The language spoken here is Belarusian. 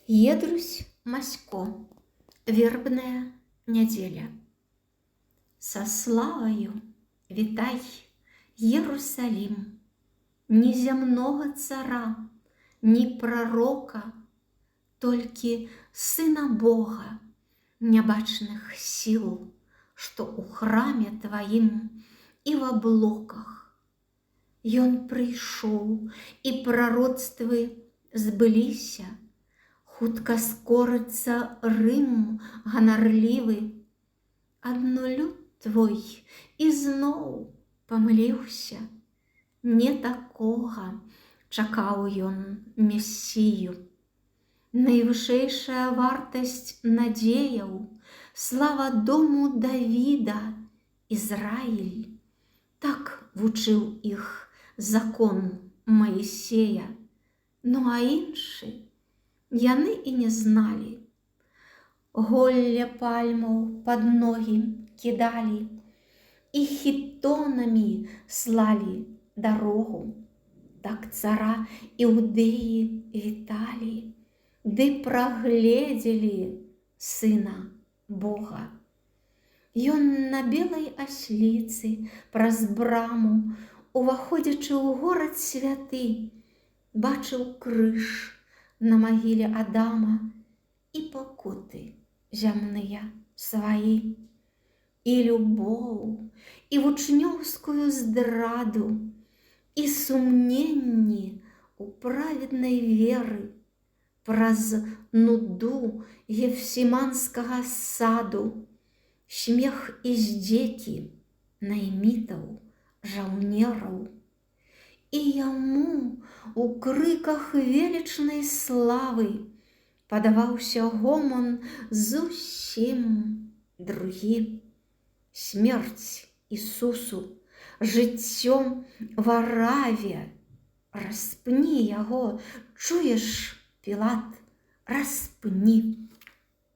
Едрусь Масько. Вербная неделя. Со славою витай, Иерусалим, ни земного цара, ни пророка, только Сына Бога, небачных сил, что у храме Твоим и в облоках. Ён пришел, и пророцтвы сбылися, хутка скорыцца Рым ганарлівы. Адно люд твой ізноў памыліўся. Не такога чакаў ён Месію. Найвышэйшая вартасць надзеяў, слава дому Давіда, Ізраіль. Так вучыў іх закон Маісея. Ну а іншы яны і не зналі. Голле пальмаў пад ногі кідалі і хітонамі слалі дарогу. Так цара Іўдэі віталі, ды прагледзелі Сына Бога. Ён на белай асліцы праз браму, уваходзячы ў горад святы, бачыў крыж на магіле Адама і пакуты зямныя сваі, і любоў, і вучнёўскую здраду, і сумненні ў праведнай веры, праз нуду гефсіманскага саду, смех і здзекі наймітаў, жаўнераў. І яму у крыках велічнай славы падаваўся гомон зусім другі. Смерць Ісусу, жыццё вараве, распні яго, чуеш, Пілат, распні.